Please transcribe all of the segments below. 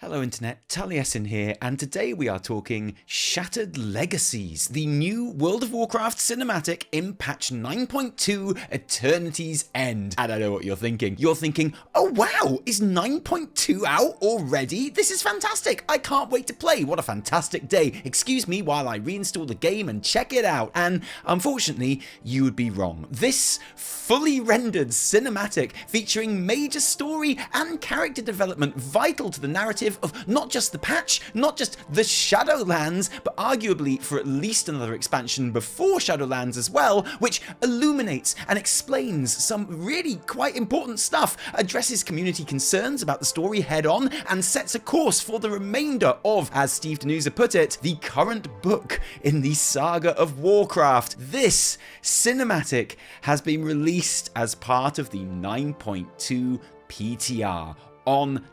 Hello Internet, Taliesin here, and today we are talking Shattered Legacies, the new World of Warcraft cinematic in patch 9.2 Eternity's End. And I know what you're thinking. You're thinking, oh wow, is 9.2 out already? This is fantastic. I can't wait to play. What a fantastic day. Excuse me while I reinstall the game and check it out. And unfortunately, you would be wrong. This fully rendered cinematic featuring major story and character development vital to the narrative of not just the patch, not just the Shadowlands, but arguably for at least another expansion before Shadowlands as well, which illuminates and explains some really quite important stuff, addresses community concerns about the story head on, and sets a course for the remainder of, as Steve Denuza put it, the current book in the saga of Warcraft. This cinematic has been released as part of the 9.2 PTR on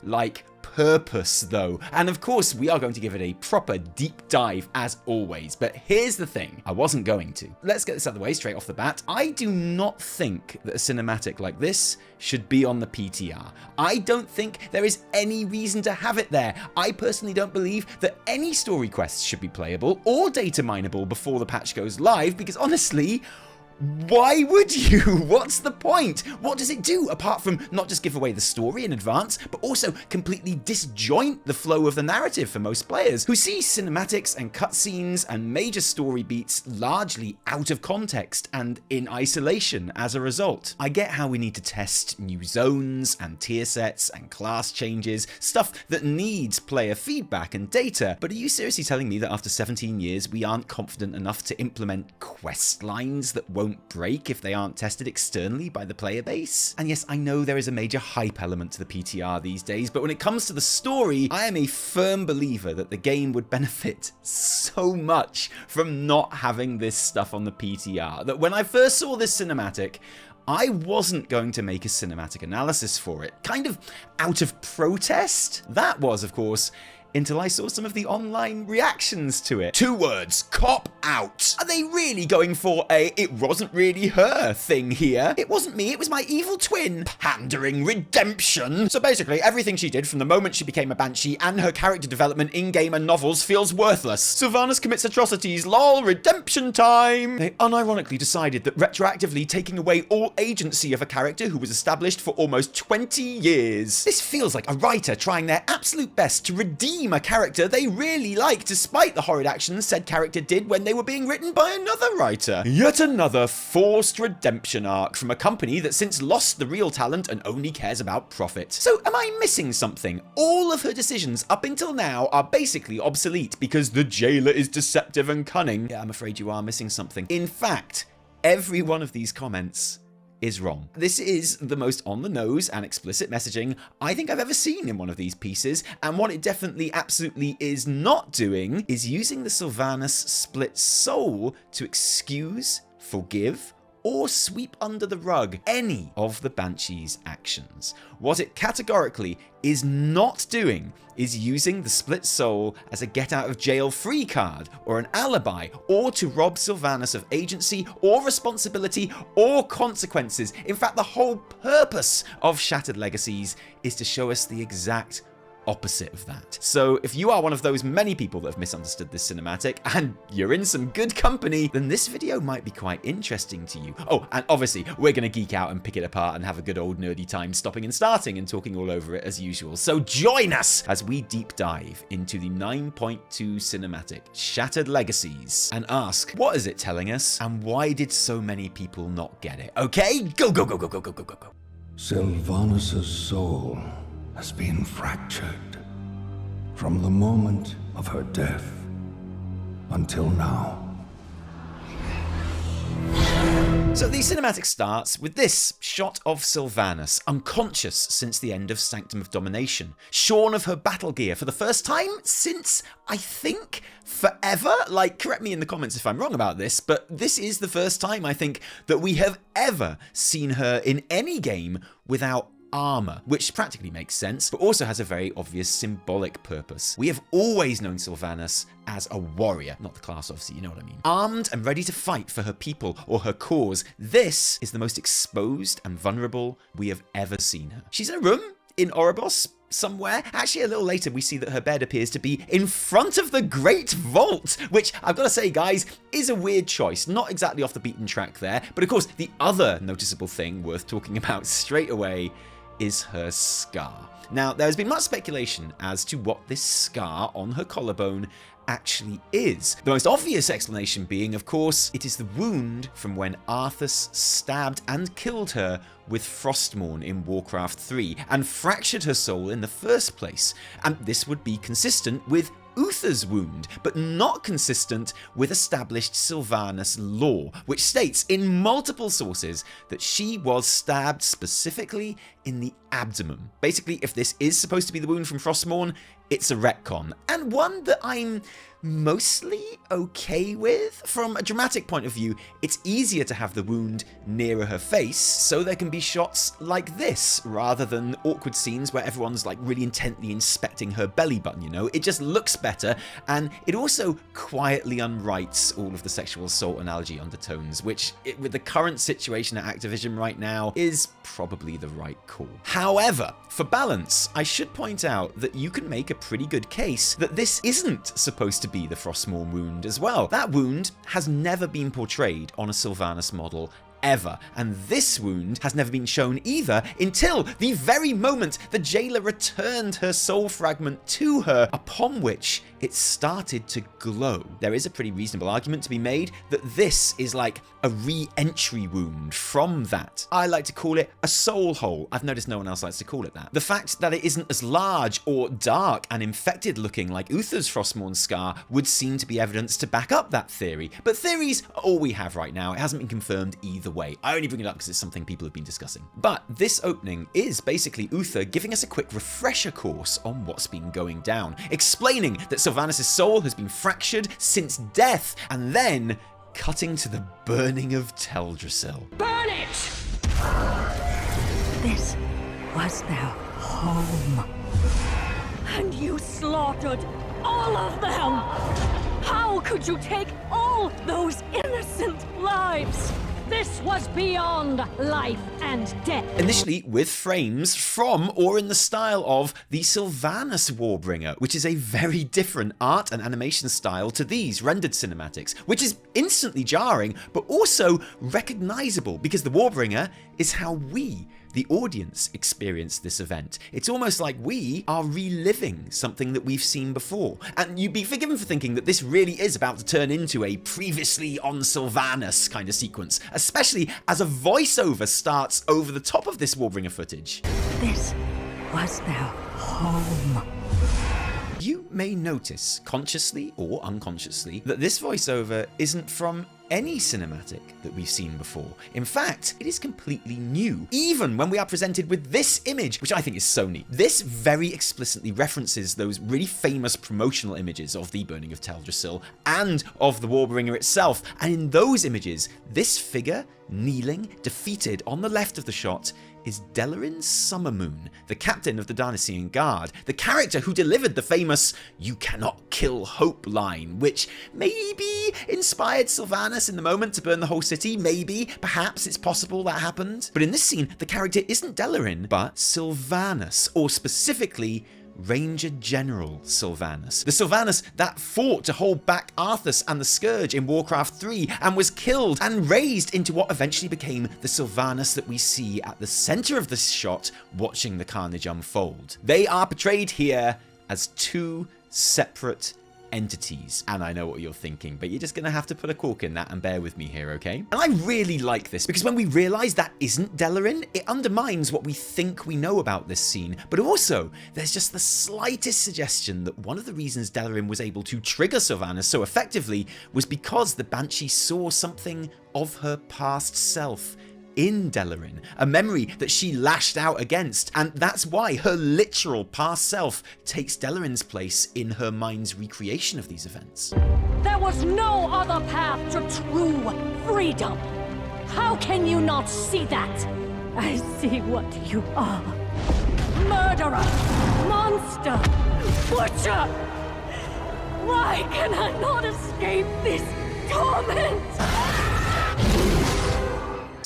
purpose though, and of course we are going to give it a proper deep dive as always. But here's the thing, I wasn't going to. Let's get this out of the way straight off the bat. I do not think that a cinematic like this should be on the PTR. I don't think there is any reason to have it there. I personally don't believe that any story quests should be playable or data mineable before the patch goes live, because honestly, why would you? What's the point? What does it do apart from not just give away the story in advance, but also completely disjoint the flow of the narrative for most players who see cinematics and cutscenes and major story beats largely out of context and in isolation as a result? I get how we need to test new zones and tier sets and class changes, stuff that needs player feedback and data, but are you seriously telling me that after 17 years we aren't confident enough to implement quest lines that won't break if they aren't tested externally by the player base? And yes, I know there is a major hype element to the PTR these days, but when it comes to the story, I am a firm believer that the game would benefit so much from not having this stuff on the PTR, that when I first saw this cinematic, I wasn't going to make a cinematic analysis for it, kind of out of protest. That was, of course, until I saw some of the online reactions to it. 2 words, cop out. Are they really going for a "it wasn't really her" thing here? It wasn't me, it was my evil twin. Pandering redemption. So basically, everything she did from the moment she became a Banshee and her character development in-game and novels feels worthless. Sylvanas commits atrocities, lol, redemption time. They unironically decided that retroactively taking away all agency of a character who was established for almost 20 years. This feels like a writer trying their absolute best to redeem a character they really like, despite the horrid actions said character did when they were being written by another writer. Yet another forced redemption arc from a company that since lost the real talent and only cares about profit. So am I missing something? All of her decisions up until now are basically obsolete because the jailer is deceptive and cunning. Yeah, I'm afraid you are missing something. In fact, every one of these comments is wrong. This is the most on the nose and explicit messaging I think I've ever seen in one of these pieces, and what it definitely absolutely is not doing is using the Sylvanas split soul to excuse, forgive, or sweep under the rug any of the Banshee's actions. What it categorically is not doing is using the split soul as a get out of jail free card or an alibi, or to rob Sylvanas of agency or responsibility or consequences. In fact, the whole purpose of Shattered Legacies is to show us the exact opposite of that. So if you are one of those many people that have misunderstood this cinematic, and you're in some good company, then this video might be quite interesting to you. Oh, and obviously we're gonna geek out and pick it apart and have a good old nerdy time stopping and starting and talking all over it as usual. So join us as we deep dive into the 9.2 cinematic Shattered Legacies and ask, what is it telling us and why did so many people not get it? Okay, go, go, go, go, go, go, go, go, go. Sylvanas' soul has been fractured from the moment of her death until now. So the cinematic starts with this shot of Sylvanas, unconscious since the end of Sanctum of Domination, shorn of her battle gear for the first time since, I think, forever. Correct me in the comments if I'm wrong about this, but this is the first time I think that we have ever seen her in any game without armor, which practically makes sense, but also has a very obvious symbolic purpose. We have always known Sylvanas as a warrior, not the class obviously, you know what I mean. Armed and ready to fight for her people or her cause. This is the most exposed and vulnerable we have ever seen her. She's in a room in Oribos, somewhere. Actually, a little later, we see that her bed appears to be in front of the Great Vault, which I've got to say, guys, is a weird choice. Not exactly off the beaten track there. But of course, the other noticeable thing worth talking about straight away is her scar. Now, there has been much speculation as to what this scar on her collarbone actually is. The most obvious explanation being, of course, it is the wound from when Arthas stabbed and killed her with Frostmourne in Warcraft 3 and fractured her soul in the first place. And this would be consistent with Uther's wound, but not consistent with established Sylvanas lore, which states in multiple sources that she was stabbed specifically in the abdomen. Basically, if this is supposed to be the wound from Frostmourne, it's a retcon, and one that I'm mostly okay with. From a dramatic point of view, it's easier to have the wound nearer her face, so there can be shots like this, rather than awkward scenes where everyone's like really intently inspecting her belly button, you know? It just looks better, and it also quietly unwrites all of the sexual assault analogy undertones, which, with the current situation at Activision right now, is probably the right call. However, for balance, I should point out that you can make a pretty good case that this isn't supposed to be the Frostmourne wound as well. That wound has never been portrayed on a Sylvanas model ever, and this wound has never been shown either until the very moment the jailer returned her soul fragment to her, upon which it started to glow. There is a pretty reasonable argument to be made that this is like a re-entry wound from that. I like to call it a soul hole. I've noticed no one else likes to call it that. The fact that it isn't as large or dark and infected looking like Uther's Frostmourne scar would seem to be evidence to back up that theory, but theories are all we have right now. It hasn't been confirmed either way. I only bring it up because it's something people have been discussing. But this opening is basically Uther giving us a quick refresher course on what's been going down, explaining that Sylvanas' soul has been fractured since death, and then cutting to the burning of Teldrassil. Burn it! This was their home. And you slaughtered all of them! How could you take all those innocent lives? This was beyond life and death. Initially with frames from or in the style of the Sylvanas Warbringer, which is a very different art and animation style to these rendered cinematics, which is instantly jarring, but also recognizable because the Warbringer is how we, the audience, experience this event. It's almost like we are reliving something that we've seen before. And you'd be forgiven for thinking that this really is about to turn into a previously on Sylvanas kind of sequence, especially as a voiceover starts over the top of this Warbringer footage. This was their home. You may notice, consciously or unconsciously, that this voiceover isn't from any cinematic that we've seen before. In fact, it is completely new, even when we are presented with this image, which I think is so neat. This very explicitly references those really famous promotional images of the burning of Teldrassil and of the Warbringer itself, and in those images, this figure, kneeling, defeated on the left of the shot, is Delarin Summermoon, the captain of the Taliesin Guard, the character who delivered the famous "You cannot kill Hope" line, which maybe inspired Sylvanas in the moment to burn the whole city. Maybe, perhaps it's possible that happened. But in this scene, the character isn't Delarin, but Sylvanas, or specifically Ranger General Sylvanas. The Sylvanas that fought to hold back Arthas and the Scourge in Warcraft 3 and was killed and raised into what eventually became the Sylvanas that we see at the center of this shot watching the carnage unfold. They are portrayed here as two separate entities. And I know what you're thinking, but you're just gonna have to put a cork in that and bear with me here, okay? And I really like this because when we realize that isn't Delarin, it undermines what we think we know about this scene, but also there's just the slightest suggestion that one of the reasons Delarin was able to trigger Sylvanas so effectively was because the Banshee saw something of her past self in Delarin, a memory that she lashed out against, and that's why her literal past self takes Delarin's place in her mind's recreation of these events. There was no other path to true freedom. How can you not see that? I see what you are. Murderer, monster, butcher. Why can I not escape this torment?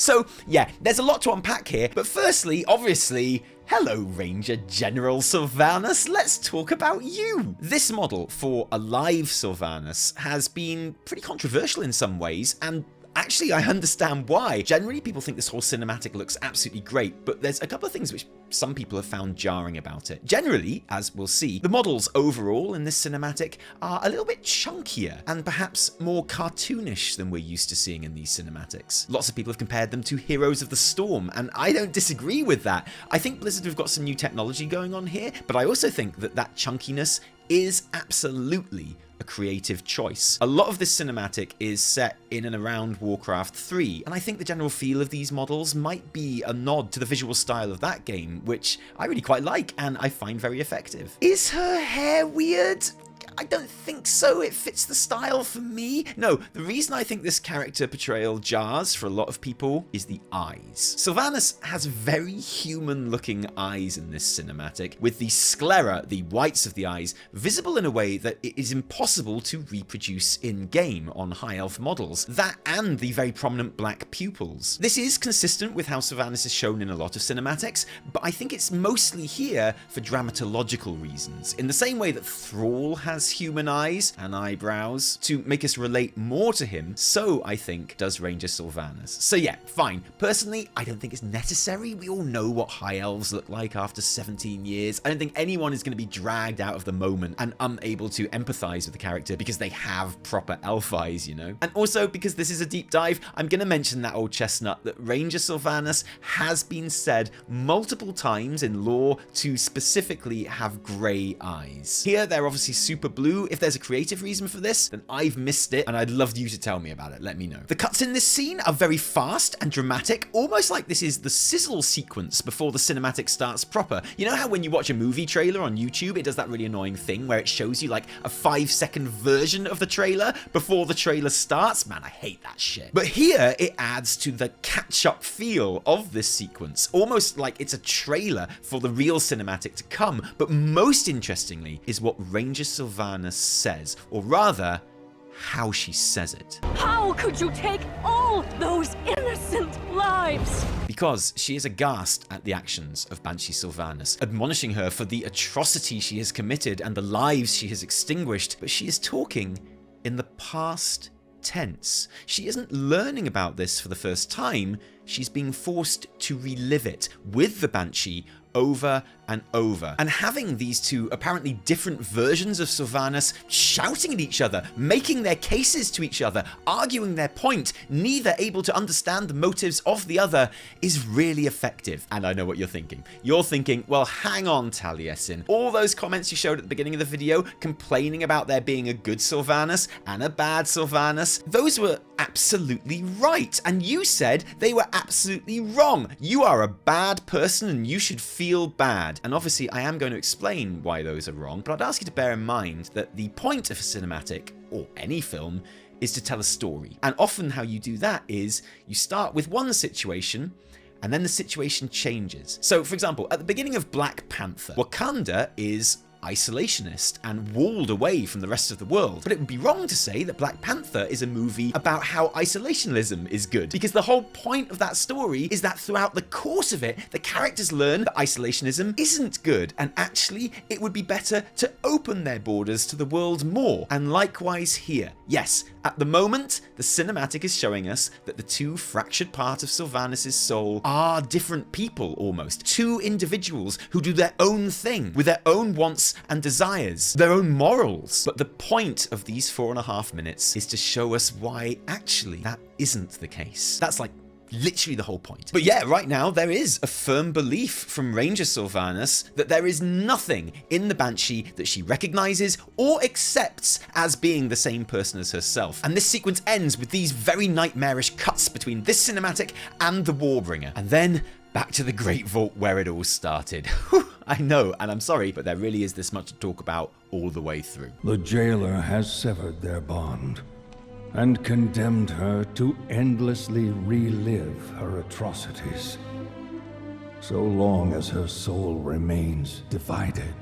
So yeah, there's a lot to unpack here, but firstly, obviously, hello Ranger General Sylvanas, let's talk about you! This model for Alive Sylvanas has been pretty controversial in some ways, and actually, I understand why. Generally, people think this whole cinematic looks absolutely great, but there's a couple of things which some people have found jarring about it. Generally, as we'll see, the models overall in this cinematic are a little bit chunkier and perhaps more cartoonish than we're used to seeing in these cinematics. Lots of people have compared them to Heroes of the Storm, and I don't disagree with that. I think Blizzard have got some new technology going on here, but I also think that that chunkiness is absolutely a creative choice. A lot of this cinematic is set in and around Warcraft 3, and I think the general feel of these models might be a nod to the visual style of that game, which I really quite like and I find very effective. Is her hair weird? I don't think so. It fits the style for me. No, the reason I think this character portrayal jars for a lot of people is the eyes. Sylvanas has very human-looking eyes in this cinematic, with the sclera, the whites of the eyes, visible in a way that it is impossible to reproduce in-game on high elf models. That and the very prominent black pupils. This is consistent with how Sylvanas is shown in a lot of cinematics, but I think it's mostly here for dramatological reasons, in the same way that Thrall has human eyes and eyebrows to make us relate more to him, so I think does Ranger Sylvanas. So yeah, fine. Personally, I don't think it's necessary. We all know what high elves look like after 17 years. I don't think anyone is going to be dragged out of the moment and unable to empathize with the character because they have proper elf eyes, you know? And also, because this is a deep dive, I'm going to mention that old chestnut that Ranger Sylvanas has been said multiple times in lore to specifically have grey eyes. Here, they're obviously super blue. If there's a creative reason for this, then I've missed it, and I'd love you to tell me about it. Let me know. The cuts in this scene are very fast and dramatic, almost like this is the sizzle sequence before the cinematic starts proper. You know how when you watch a movie trailer on YouTube, it does that really annoying thing where it shows you like a 5-second version of the trailer before the trailer starts? Man, I hate that shit. But here, it adds to the catch-up feel of this sequence, almost like it's a trailer for the real cinematic to come. But most interestingly is what Ranger Sylvanas says, or rather, how she says it. How could you take all those innocent lives? Because she is aghast at the actions of Banshee Sylvanas, admonishing her for the atrocity she has committed and the lives she has extinguished, but she is talking in the past tense. She isn't learning about this for the first time, she's being forced to relive it with the Banshee over and over. And having these two apparently different versions of Sylvanas shouting at each other, making their cases to each other, arguing their point, neither able to understand the motives of the other, is really effective. And I know what you're thinking. You're thinking, well, hang on, Taliesin. All those comments you showed at the beginning of the video, complaining about there being a good Sylvanas and a bad Sylvanas, those were absolutely right. And you said they were absolutely wrong. You are a bad person and you should feel bad. And obviously I am going to explain why those are wrong, but I'd ask you to bear in mind that the point of a cinematic, or any film, is to tell a story. And often how you do that is you start with one situation, and then the situation changes. So for example, at the beginning of Black Panther, Wakanda is isolationist and walled away from the rest of the world. But it would be wrong to say that Black Panther is a movie about how isolationism is good, because the whole point of that story is that throughout the course of it, the characters learn that isolationism isn't good, and actually it would be better to open their borders to the world more. And likewise here. Yes, at the moment, the cinematic is showing us that the two fractured parts of Sylvanas' soul are different people almost. Two individuals who do their own thing with their own wants and desires, their own morals. But the point of these 4.5 minutes is to show us why actually that isn't the case. That's like literally the whole point. But yeah, right now there is a firm belief from Ranger Sylvanas that there is nothing in the Banshee that she recognizes or accepts as being the same person as herself. And this sequence ends with these very nightmarish cuts between this cinematic and the Warbringer. And then back to the Great Vault where it all started. I know, and I'm sorry, but there really is this much to talk about all the way through. The jailer has severed their bond and condemned her to endlessly relive her atrocities. So long as her soul remains divided,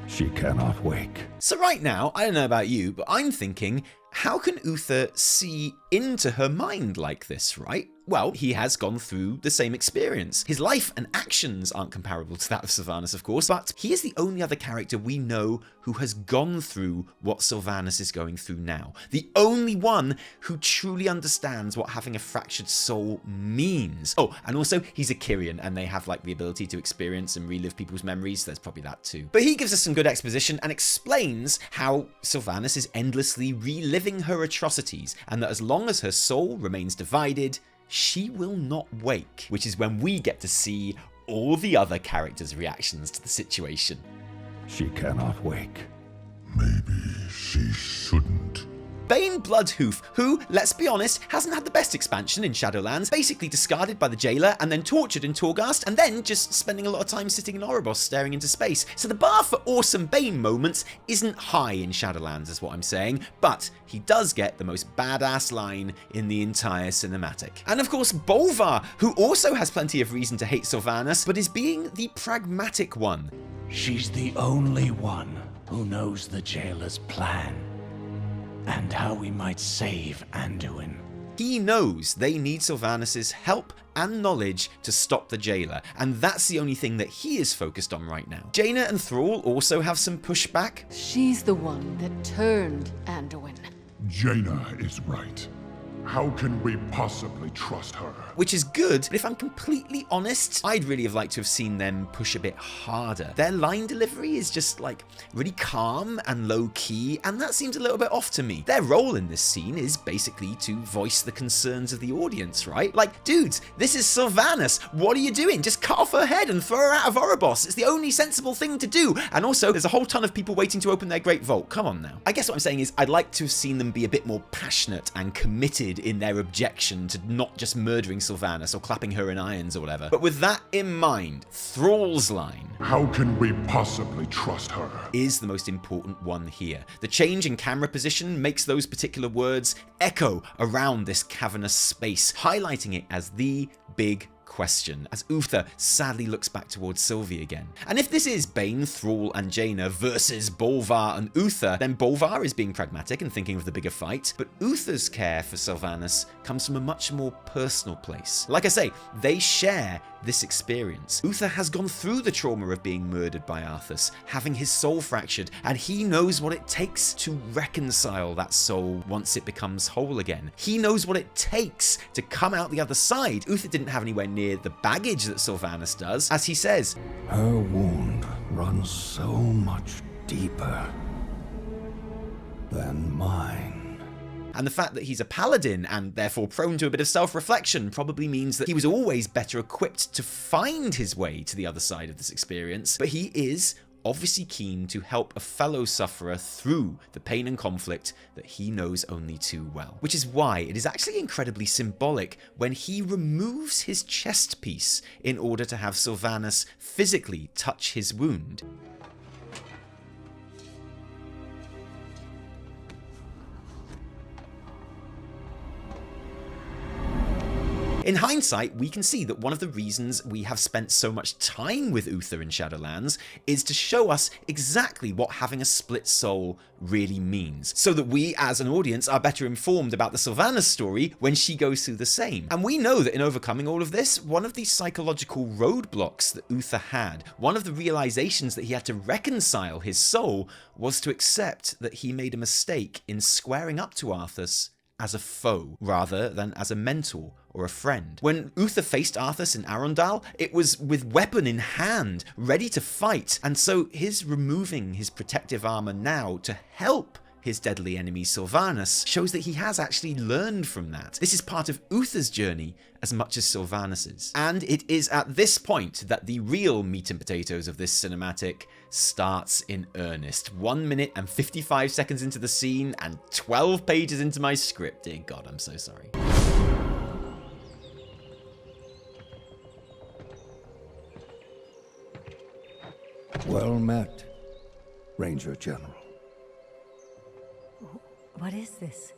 she cannot wake. So right now, I don't know about you, but I'm thinking, how can Uther see into her mind like this, right? well, he has gone through the same experience. His life and actions aren't comparable to that of Sylvanas, of course, but he is the only other character we know who has gone through what Sylvanas is going through now. The only one who truly understands what having a fractured soul means. Oh, and also he's a Kyrian, and they have like the ability to experience and relive people's memories, so there's probably that too. But he gives us some good exposition and explains how Sylvanas is endlessly reliving her atrocities, and that as long as her soul remains divided, she will not wake, which is when we get to see all the other characters' reactions to the situation. She cannot wake. Maybe she shouldn't. Bane Bloodhoof, who, let's be honest, hasn't had the best expansion in Shadowlands, basically discarded by the jailer and then tortured in Torghast, and then just spending a lot of time sitting in Oribos staring into space. So the bar for awesome Bane moments isn't high in Shadowlands is what I'm saying, but he does get the most badass line in the entire cinematic. And of course Bolvar, who also has plenty of reason to hate Sylvanas, but is being the pragmatic one. She's the only one who knows the jailer's plan and how we might save Anduin. He knows they need Sylvanas' help and knowledge to stop the jailer, and that's the only thing that he is focused on right now. Jaina and Thrall also have some pushback. She's the one that turned Anduin. Jaina is right. How can we possibly trust her? Which is good, but if I'm completely honest, I'd really have liked to have seen them push a bit harder. Their line delivery is just like really calm and low key, and that seems a little bit off to me. Their role in this scene is basically to voice the concerns of the audience, right? Like, dudes, this is Sylvanas. What are you doing? Just cut off her head and throw her out of Oribos. It's the only sensible thing to do. And also, there's a whole ton of people waiting to open their Great Vault. Come on now. I guess what I'm saying is I'd like to have seen them be a bit more passionate and committed in their objection to not just murdering Sylvanas or clapping her in irons or whatever. But with that in mind, Thrall's line, How can we possibly trust her? is the most important one here. The change in camera position makes those particular words echo around this cavernous space, highlighting it as the big question, as Uther sadly looks back towards Sylvie again. And if this is Bane, Thrall and Jaina versus Bolvar and Uther, then Bolvar is being pragmatic and thinking of the bigger fight, but Uther's care for Sylvanas comes from a much more personal place. Like I say, they share this experience. Uther has gone through the trauma of being murdered by Arthas, having his soul fractured, and he knows what it takes to reconcile that soul once it becomes whole again. He knows what it takes to come out the other side. Uther didn't have anywhere near the baggage that Sylvanas does. As he says, Her wound runs so much deeper than mine. and the fact that he's a paladin and therefore prone to a bit of self-reflection probably means that he was always better equipped to find his way to the other side of this experience, but he is obviously keen to help a fellow sufferer through the pain and conflict that he knows only too well. Which is why it is actually incredibly symbolic when he removes his chest piece in order to have Sylvanas physically touch his wound. In hindsight, we can see that one of the reasons we have spent so much time with Uther in Shadowlands is to show us exactly what having a split soul really means, so that we as an audience are better informed about the Sylvanas story when she goes through the same. And we know that in overcoming all of this, one of the psychological roadblocks that Uther had, one of the realizations that he had to reconcile his soul, was to accept that he made a mistake in squaring up to Arthas as a foe rather than as a mentor or a friend. When Uther faced Arthas in Arundel, it was with weapon in hand, ready to fight, and so his removing his protective armor now to help his deadly enemy Sylvanas shows that he has actually learned from that. This is part of Uther's journey as much as Sylvanas's. And it is at this point that the real meat and potatoes of this cinematic starts in earnest. 1 minute and 55 seconds into the scene and 12 pages into my script. Dear God, I'm so sorry. Well met, Ranger General. What is this?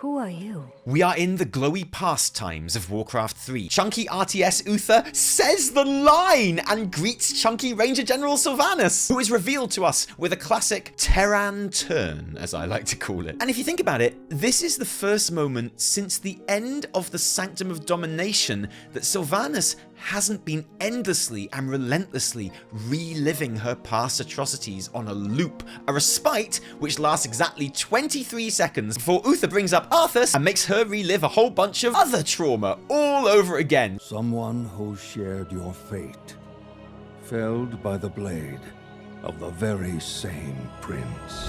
Who are you? We are in the glowy past times of Warcraft 3. Chunky RTS Uther says the line and greets chunky Ranger General Sylvanas, who is revealed to us with a classic Terran turn, as I like to call it. And if you think about it, this is the first moment since the end of the Sanctum of Domination that Sylvanas hasn't been endlessly and relentlessly reliving her past atrocities on a loop, a respite which lasts exactly 23 seconds before Uther brings up Arthas and makes her relive a whole bunch of other trauma all over again. Someone who shared your fate, felled by the blade of the very same prince.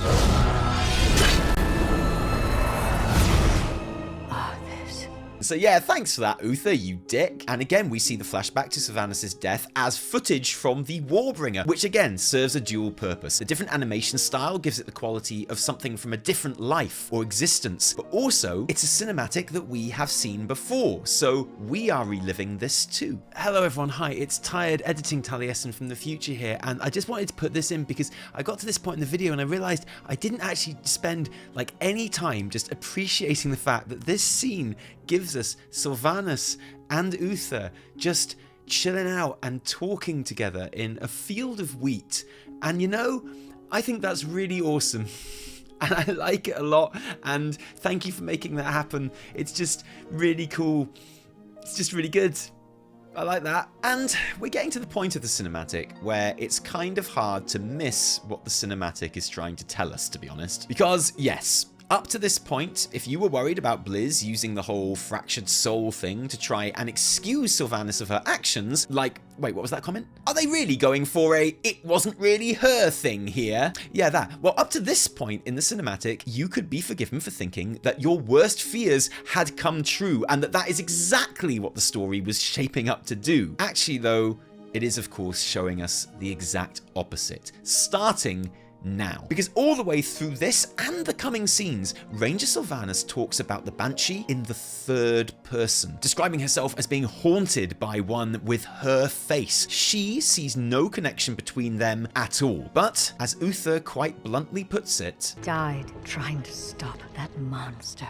So yeah, thanks for that, Uther, you dick. And again, we see the flashback to Sylvanas' death as footage from the Warbringer, which again serves a dual purpose. A different animation style gives it the quality of something from a different life or existence, but also it's a cinematic that we have seen before, so we are reliving this too. Hello everyone, hi, it's Tired Editing Taliesin from the future here, and I just wanted to put this in because I got to this point in the video and I realized I didn't actually spend like any time just appreciating the fact that this scene gives us Sylvanas and Uther just chilling out and talking together in a field of wheat. And you know, I think that's really awesome. And I like it a lot. And thank you for making that happen. It's just really cool. It's just really good. I like that. And we're getting to the point of the cinematic where it's kind of hard to miss what the cinematic is trying to tell us, to be honest. Because, yes, up to this point, if you were worried about Blizz using the whole fractured soul thing to try and excuse Sylvanas of her actions, like, wait, what was that comment? Are they really going for a it wasn't really her thing here? Yeah, that. Well, up to this point in the cinematic, you could be forgiven for thinking that your worst fears had come true and that is exactly what the story was shaping up to do. Actually, though, it is, of course, showing us the exact opposite, starting now. Because all the way through this and the coming scenes, Ranger Sylvanas talks about the Banshee in the third person, describing herself as being haunted by one with her face. She sees no connection between them at all. But, as Uther quite bluntly puts it, Died trying to stop that monster,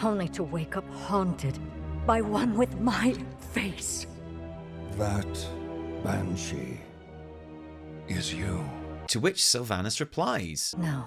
only to wake up haunted by one with my face. That Banshee is you. to which Sylvanas replies, No.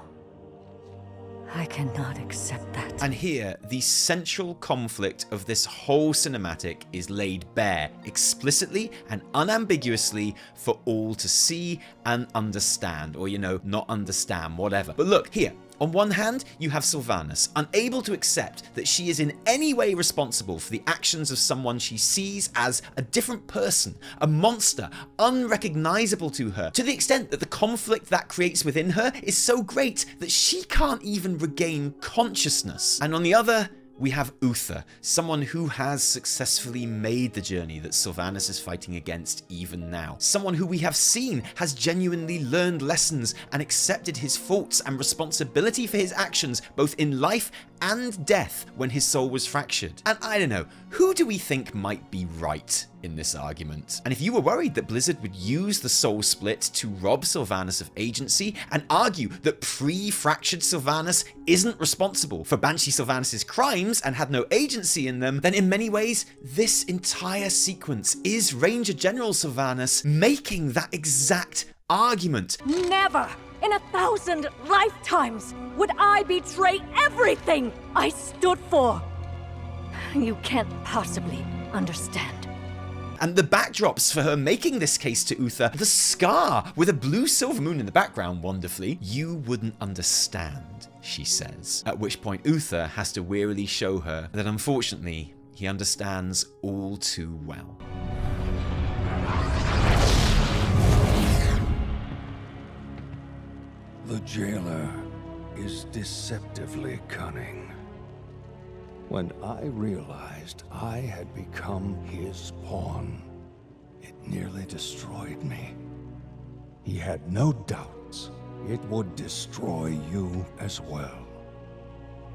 I cannot accept that. And here, the central conflict of this whole cinematic is laid bare, explicitly and unambiguously for all to see and understand, or, you know, not understand, whatever. But look, here, on one hand, you have Sylvanas, unable to accept that she is in any way responsible for the actions of someone she sees as a different person, a monster, unrecognizable to her, to the extent that the conflict that creates within her is so great that she can't even regain consciousness. And on the other, we have Uther, someone who has successfully made the journey that Sylvanas is fighting against even now. Someone who we have seen has genuinely learned lessons and accepted his faults and responsibility for his actions, both in life and death when his soul was fractured. And I don't know, who do we think might be right in this argument? And if you were worried that Blizzard would use the soul split to rob Sylvanas of agency and argue that pre-fractured Sylvanas isn't responsible for Banshee Sylvanas' crimes and had no agency in them, then in many ways, this entire sequence is Ranger General Sylvanas making that exact argument. Never in 1,000 lifetimes would I betray everything I stood for. You can't possibly understand. And the backdrops for her making this case to Uther, the scar with a blue silver moon in the background wonderfully, you wouldn't understand, she says. At which point Uther has to wearily show her that unfortunately, he understands all too well. The jailer is deceptively cunning. When I realized I had become his pawn, it nearly destroyed me. He had no doubts it would destroy you as well.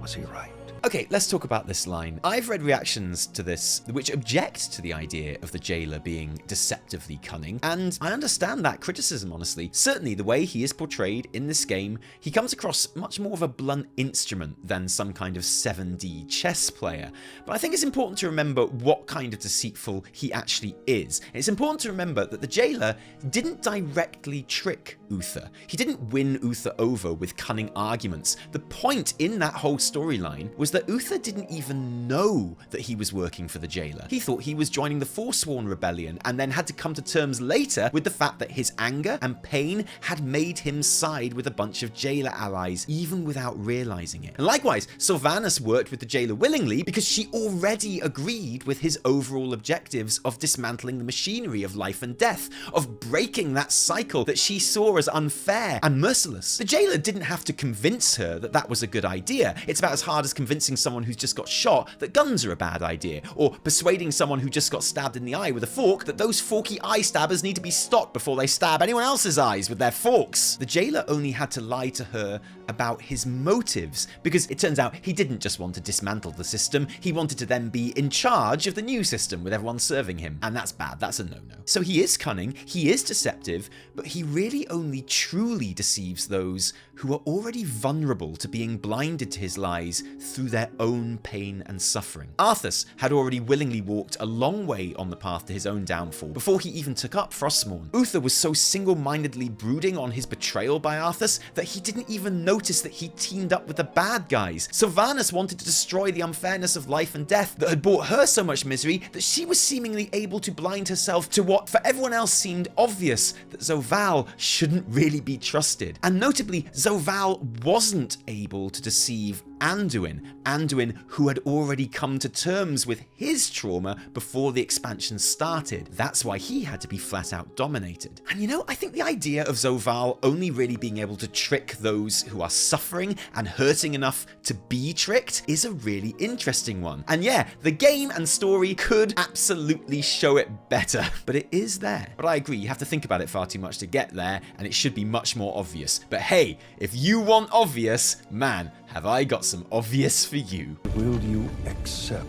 Was he right? Okay, let's talk about this line. I've read reactions to this which object to the idea of the jailer being deceptively cunning, and I understand that criticism, honestly. Certainly, the way he is portrayed in this game, he comes across much more of a blunt instrument than some kind of 7D chess player. But I think it's important to remember what kind of deceitful he actually is. It's important to remember that the jailer didn't directly trick Uther. He didn't win Uther over with cunning arguments. The point in that whole storyline was that Uther didn't even know that he was working for the jailer. He thought he was joining the Forsworn rebellion and then had to come to terms later with the fact that his anger and pain had made him side with a bunch of jailer allies, even without realizing it. And likewise, Sylvanas worked with the jailer willingly because she already agreed with his overall objectives of dismantling the machinery of life and death, of breaking that cycle that she saw as unfair and merciless. The jailer didn't have to convince her that that was a good idea. It's about as hard as convincing someone who's just got shot that guns are a bad idea, or persuading someone who just got stabbed in the eye with a fork that those forky eye stabbers need to be stopped before they stab anyone else's eyes with their forks. The jailer only had to lie to her about his motives, because it turns out he didn't just want to dismantle the system, he wanted to then be in charge of the new system with everyone serving him, and that's bad, that's a no-no. So he is cunning, he is deceptive, but he really only truly deceives those who are already vulnerable to being blinded to his lies through their own pain and suffering. Arthas had already willingly walked a long way on the path to his own downfall before he even took up Frostmourne. Uther was so single-mindedly brooding on his betrayal by Arthas that he didn't even notice that he teamed up with the bad guys. Sylvanas wanted to destroy the unfairness of life and death that had brought her so much misery that she was seemingly able to blind herself to what for everyone else seemed obvious, that Zovaal shouldn't really be trusted. And notably, Zovaal wasn't able to deceive Anduin, who had already come to terms with his trauma before the expansion started. That's why he had to be flat out dominated. And you know, I think the idea of Zovaal only really being able to trick those who are suffering and hurting enough to be tricked is a really interesting one. And yeah, the game and story could absolutely show it better, but it is there. But I agree, you have to think about it far too much to get there, and it should be much more obvious. But hey, if you want obvious, man, have I got some obvious for you. Will you accept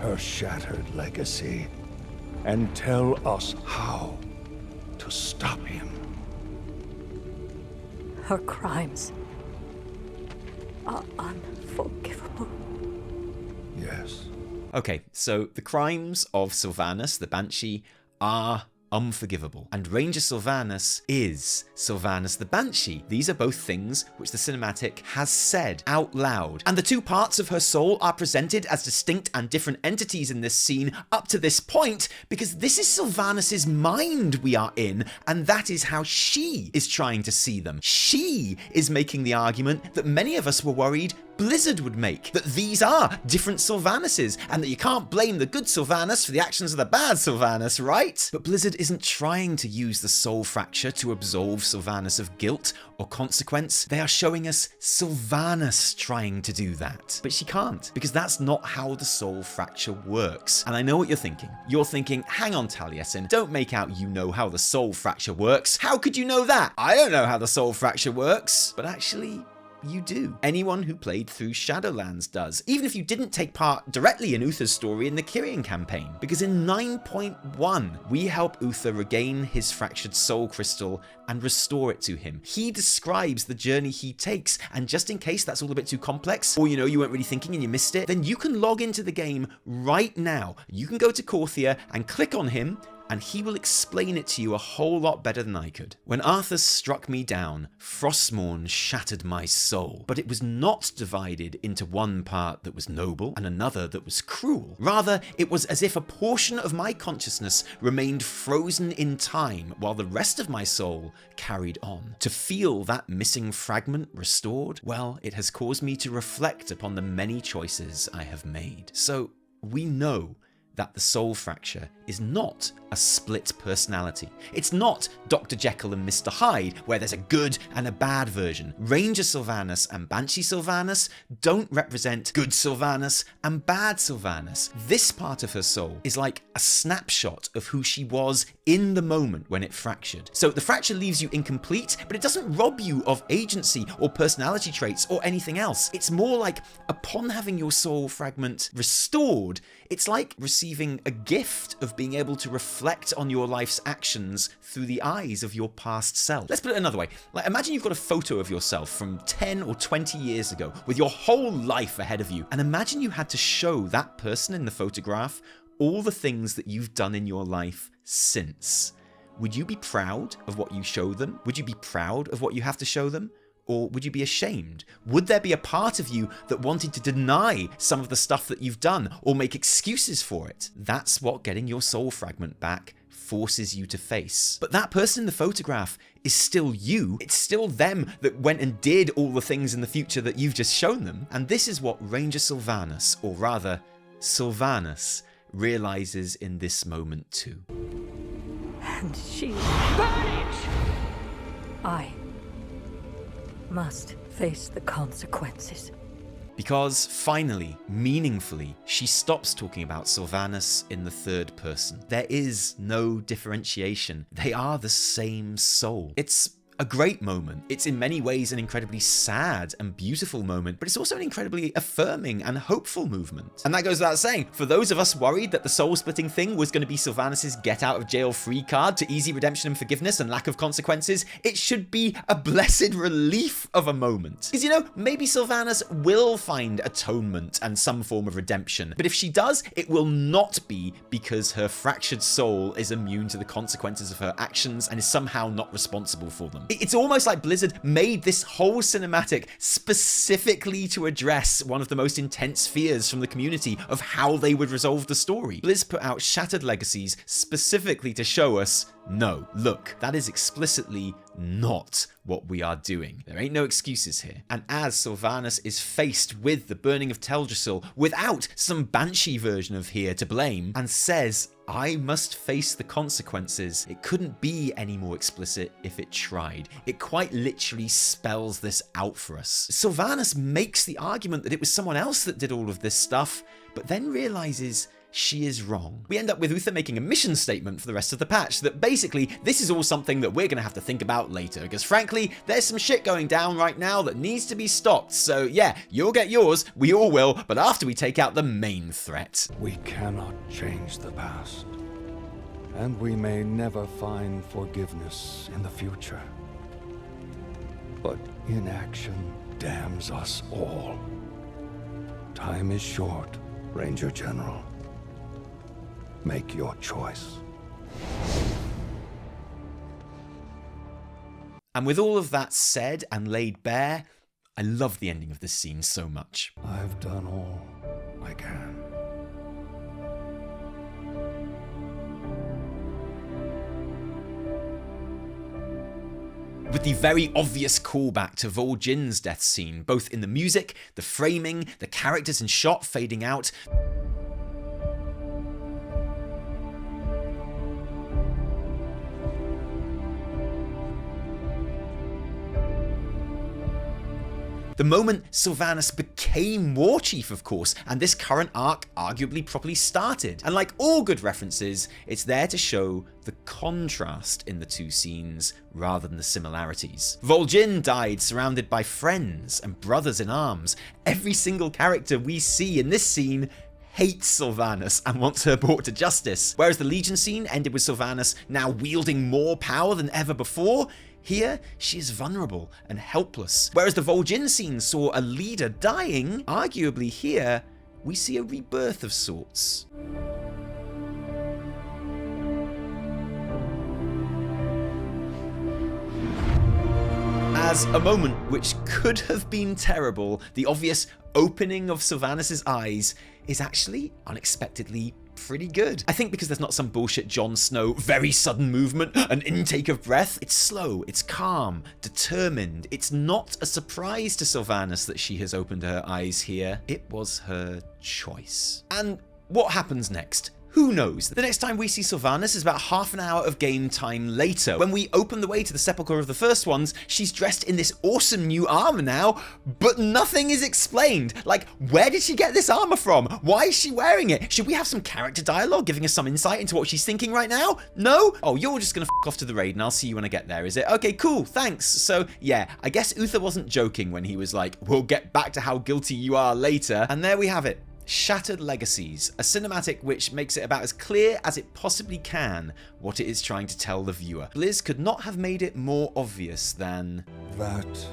her shattered legacy and tell us how to stop him? Her crimes are unforgivable. Yes. Okay, so the crimes of Sylvanas, the Banshee, are unforgivable. And Ranger Sylvanas is Sylvanas the Banshee. These are both things which the cinematic has said out loud. And the two parts of her soul are presented as distinct and different entities in this scene up to this point, because this is Sylvanas' mind we are in, and that is how she is trying to see them. She is making the argument that many of us were worried Blizzard would make, that these are different Sylvanases, and that you can't blame the good Sylvanas for the actions of the bad Sylvanas, right? But Blizzard isn't trying to use the soul fracture to absolve Sylvanas of guilt or consequence. They are showing us Sylvanas trying to do that. But she can't, because that's not how the soul fracture works. And I know what you're thinking. You're thinking, hang on Taliesin, don't make out you know how the soul fracture works. How could you know that? I don't know how the soul fracture works. But actually, you do. Anyone who played through Shadowlands does, even if you didn't take part directly in Uther's story in the Kyrian campaign. Because in 9.1, we help Uther regain his fractured soul crystal and restore it to him. He describes the journey he takes, and just in case that's all a bit too complex, or you know, you weren't really thinking and you missed it, then you can log into the game right now. You can go to Korthia and click on him, and he will explain it to you a whole lot better than I could. When Arthas struck me down, Frostmourne shattered my soul, but it was not divided into one part that was noble and another that was cruel. Rather, it was as if a portion of my consciousness remained frozen in time while the rest of my soul carried on. To feel that missing fragment restored, well, it has caused me to reflect upon the many choices I have made. So, we know that the soul fracture is not a split personality. It's not Dr. Jekyll and Mr. Hyde, where there's a good and a bad version. Ranger Sylvanas and Banshee Sylvanas don't represent good Sylvanas and bad Sylvanas. This part of her soul is like a snapshot of who she was in the moment when it fractured. So the fracture leaves you incomplete, but it doesn't rob you of agency or personality traits or anything else. It's more like, upon having your soul fragment restored, it's like receiving a gift of being able to reflect on your life's actions through the eyes of your past self. Let's put it another way. Like, imagine you've got a photo of yourself from 10 or 20 years ago with your whole life ahead of you, and imagine you had to show that person in the photograph all the things that you've done in your life since. Would you be proud of what you show them? Would you be proud of what you have to show them? Or would you be ashamed? Would there be a part of you that wanted to deny some of the stuff that you've done or make excuses for it? That's what getting your soul fragment back forces you to face. But that person in the photograph is still you. It's still them that went and did all the things in the future that you've just shown them. And this is what Ranger Sylvanas, or rather Sylvanas, realizes in this moment too. And she burns! I must face the consequences. Because finally, meaningfully, she stops talking about Sylvanas in the third person. There is no differentiation. They are the same soul. It's a great moment. It's in many ways an incredibly sad and beautiful moment, but it's also an incredibly affirming and hopeful movement. And that goes without saying, for those of us worried that the soul-splitting thing was going to be Sylvanas' get-out-of-jail-free card to easy redemption and forgiveness and lack of consequences, it should be a blessed relief of a moment. Because, you know, maybe Sylvanas will find atonement and some form of redemption, but if she does, it will not be because her fractured soul is immune to the consequences of her actions and is somehow not responsible for them. It's almost like Blizzard made this whole cinematic specifically to address one of the most intense fears from the community of how they would resolve the story. Blizz put out Shattered Legacies specifically to show us, no, look, that is explicitly not what we are doing. There ain't no excuses here. And as Sylvanas is faced with the burning of Teldrassil without some Banshee version of here to blame, and says, I must face the consequences, it couldn't be any more explicit if it tried. It quite literally spells this out for us. Sylvanas makes the argument that it was someone else that did all of this stuff, but then realizes she is wrong. We end up with Uther making a mission statement for the rest of the patch that basically this is all something that we're going to have to think about later, because frankly there's some shit going down right now that needs to be stopped. So yeah, you'll get yours, we all will, but after we take out the main threat. We cannot change the past, and we may never find forgiveness in the future. But inaction damns us all. Time is short, Ranger General. Make your choice. And with all of that said and laid bare, I love the ending of this scene so much. I've done all I can. With the very obvious callback to Vol'jin's death scene, both in the music, the framing, the characters and shot fading out. The moment Sylvanas became War Chief, of course, and this current arc arguably properly started. And like all good references, it's there to show the contrast in the two scenes rather than the similarities. Vol'jin died surrounded by friends and brothers in arms. Every single character we see in this scene hates Sylvanas and wants her brought to justice. Whereas the Legion scene ended with Sylvanas now wielding more power than ever before, here, she is vulnerable and helpless. Whereas the Vol'jin scene saw a leader dying, arguably here, we see a rebirth of sorts. As a moment which could have been terrible, the obvious opening of Sylvanas' eyes is actually unexpectedly pretty good. I think because there's not some bullshit Jon Snow, very sudden movement, an intake of breath. It's slow, it's calm, determined. It's not a surprise to Sylvanas that she has opened her eyes here. It was her choice. And what happens next? Who knows? The next time we see Sylvanas is about half an hour of game time later. When we open the way to the sepulchre of the first ones, she's dressed in this awesome new armor now, but nothing is explained. Like, where did she get this armor from? Why is she wearing it? Should we have some character dialogue giving us some insight into what she's thinking right now? No? Oh, you're just gonna f off to the raid and I'll see you when I get there, is it? Okay, cool, thanks. So, yeah, I guess Uther wasn't joking when he was like, we'll get back to how guilty you are later. And there we have it. Shattered Legacies, a cinematic which makes it about as clear as it possibly can what it is trying to tell the viewer. Blizz could not have made it more obvious than... That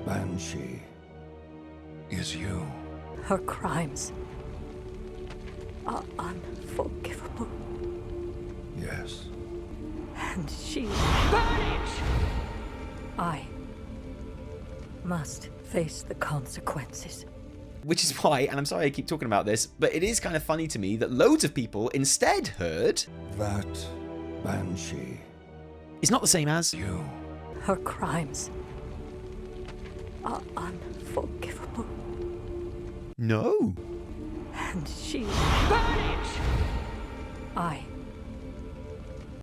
Banshee is you. Her crimes are unforgivable. Yes. And she... I must face the consequences. Which is why, and I'm sorry I keep talking about this, but it is kind of funny to me that loads of people instead heard... That Banshee is not the same as... you. Her crimes are unforgivable. No. And she... I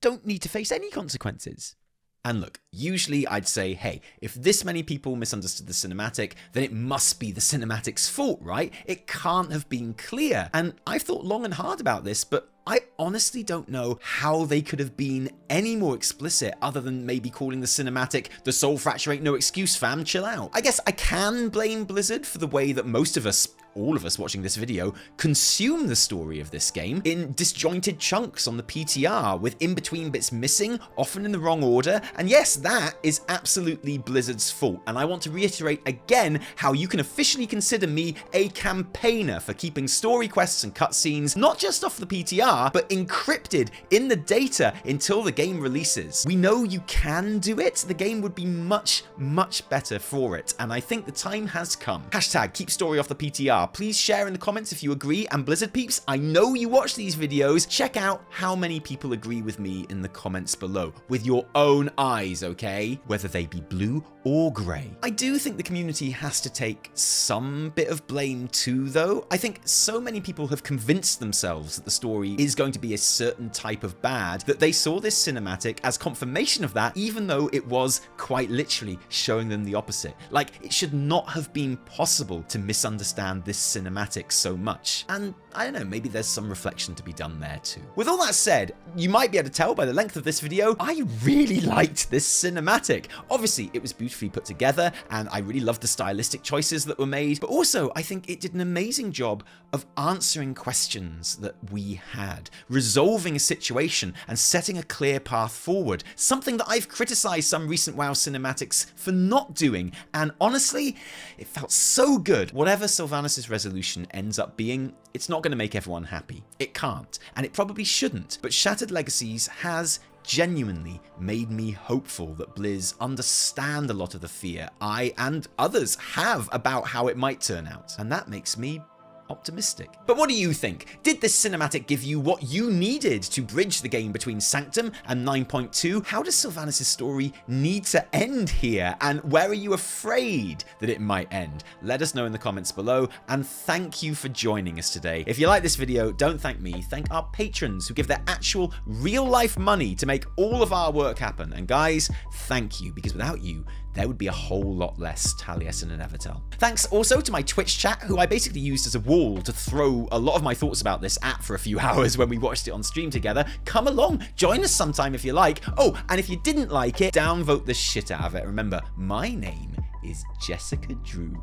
don't need to face any consequences. And look, usually I'd say, hey, if this many people misunderstood the cinematic, then it must be the cinematic's fault, right? It can't have been clear. And I've thought long and hard about this, but I honestly don't know how they could have been any more explicit other than maybe calling the cinematic, the soul fracture ain't no excuse, fam, chill out. I guess I can blame Blizzard for the way that most of us, all of us watching this video, consume the story of this game in disjointed chunks on the PTR with in-between bits missing, often in the wrong order, and yes, that is absolutely Blizzard's fault, and I want to reiterate again how you can officially consider me a campaigner for keeping story quests and cutscenes not just off the PTR, but encrypted in the data until the game releases. We know you can do it, the game would be much, much better for it, and I think the time has come. Hashtag keep story off the PTR. Please share in the comments if you agree, and Blizzard peeps, I know you watch these videos, check out how many people agree with me in the comments below, with your own eyes, okay? Whether they be blue or grey. I do think the community has to take some bit of blame too, though. I think so many people have convinced themselves that the story is going to be a certain type of bad that they saw this cinematic as confirmation of that, even though it was quite literally showing them the opposite. Like, it should not have been possible to misunderstand this cinematic so much. And I don't know, maybe there's some reflection to be done there too. With all that said, you might be able to tell by the length of this video, I really liked this cinematic. Obviously, it was beautifully put together, and I really loved the stylistic choices that were made, but also I think it did an amazing job of answering questions that we had, resolving a situation and setting a clear path forward, something that I've criticized some recent WoW cinematics for not doing, and honestly, it felt so good. Whatever Sylvanas' resolution ends up being, it's not going to make everyone happy. It can't, and it probably shouldn't, but Shattered Legacies has genuinely made me hopeful that Blizz understand a lot of the fear I and others have about how it might turn out, and that makes me optimistic. But what do you think? Did this cinematic give you what you needed to bridge the game between Sanctum and 9.2? How does Sylvanas' story need to end here? And where are you afraid that it might end? Let us know in the comments below, and thank you for joining us today. If you like this video, don't thank me, thank our patrons who give their actual real-life money to make all of our work happen. And guys, thank you, because without you, there would be a whole lot less Taliesin and Evitel. Thanks also to my Twitch chat, who I basically used as a wall to throw a lot of my thoughts about this at for a few hours when we watched it on stream together. Come along, join us sometime if you like. Oh, and if you didn't like it, downvote the shit out of it. Remember, my name is Jessica Drew.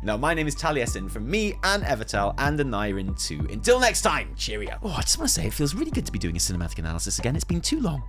Now, my name is Taliesin from me and Evitel and Anirin too. Until next time, cheerio. Oh, I just want to say it feels really good to be doing a cinematic analysis again. It's been too long.